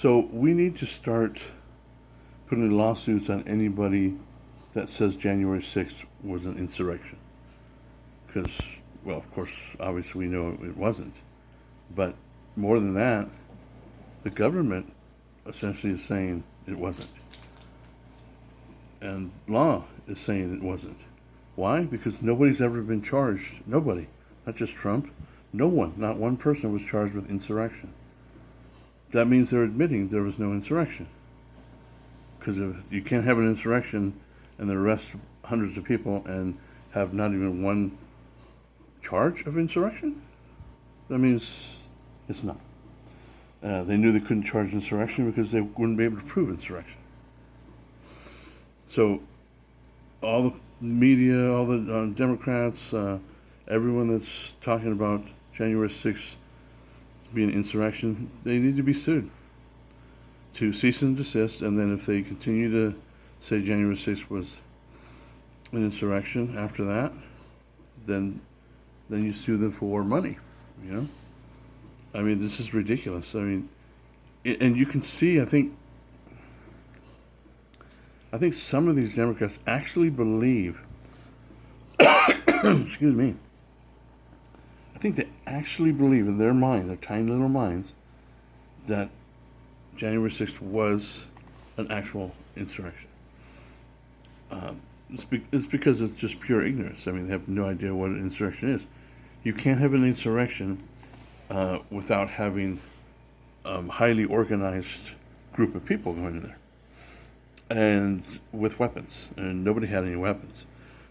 So we need to start putting lawsuits on anybody that says January 6th was an insurrection. Because, well, of course, obviously we know it wasn't. But more than that, the government essentially is saying it wasn't. And law is saying it wasn't. Why? Because nobody's ever been charged. Nobody. Not just Trump. No one. Not one person was charged with insurrection. That means they're admitting there was no insurrection. Because if you can't have an insurrection and then arrest hundreds of people and have not even one charge of insurrection, that means it's not. They knew they couldn't charge insurrection because they wouldn't be able to prove insurrection. So all the media, all the Democrats, everyone that's talking about January 6th being insurrection, they need to be sued to cease and desist. And then if they continue to say January 6th was an insurrection after that, then you sue them for money, you know? I mean, this is ridiculous. I mean, and you can see, I think some of these Democrats actually believe, excuse me, I think they actually believe in their mind, their tiny little minds, that January 6th was an actual insurrection. It's because it's just pure ignorance. I mean, they have no idea what an insurrection is. You can't have an insurrection without having a highly organized group of people going in there. And with weapons. And nobody had any weapons.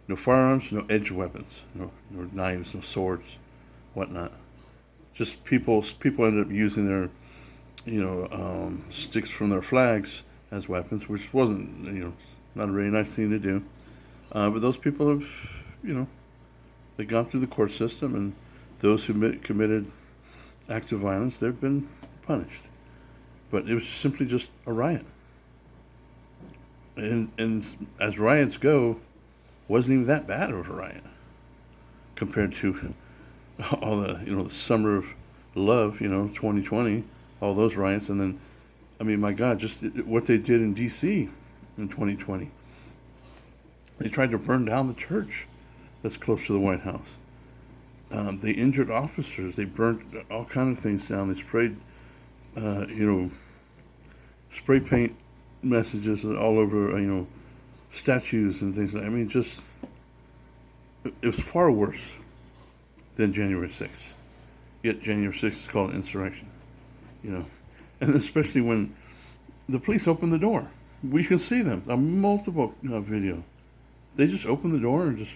No firearms, no edge weapons, no knives, no swords, whatnot. Just people ended up using their, sticks from their flags as weapons, which wasn't, not a very nice thing to do. But those people have, they've gone through the court system, and those who committed acts of violence, they've been punished. But it was simply just a riot. And as riots go, wasn't even that bad of a riot compared to all the, the summer of love, 2020, all those riots. And then, I mean, my God, just what they did in D.C. in 2020. They tried to burn down the church that's close to the White House. They injured officers. They burnt all kinds of things down. They sprayed, spray paint messages all over, statues and things. I mean, just, it was far worse than January 6th. Yet January 6th is called insurrection, and especially when the police opened the door. We can see them on multiple video. They just opened the door and just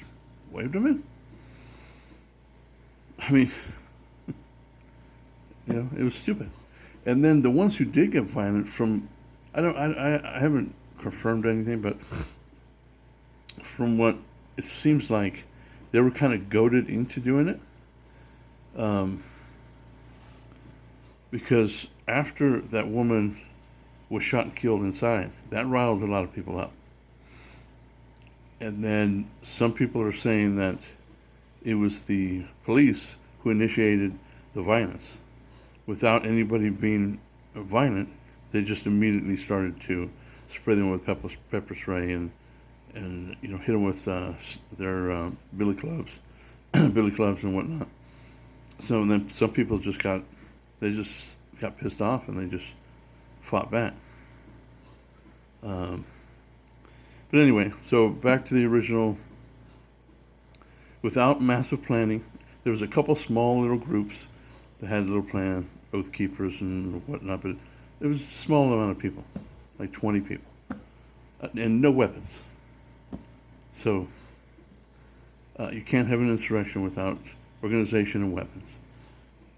waved them in. I mean, it was stupid. And then the ones who did get violent I haven't confirmed anything, but from what it seems like, they were kind of goaded into doing it. Because after that woman was shot and killed inside, that riled a lot of people up. And then some people are saying that it was the police who initiated the violence. Without anybody being violent, they just immediately started to spray them with pepper spray and hit them with their billy clubs, and whatnot. So then some people just got pissed off and they just fought back. But anyway, so back to the original. Without massive planning, there was a couple small little groups that had a little plan, Oath Keepers and whatnot, but it was a small amount of people, like 20 people, and no weapons. So you can't have an insurrection without organization and weapons.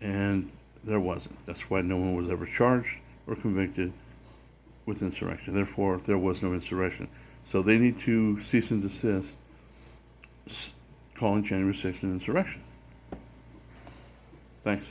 And there wasn't. That's why no one was ever charged or convicted with insurrection. Therefore, there was no insurrection. So they need to cease and desist calling January 6th an insurrection. Thanks.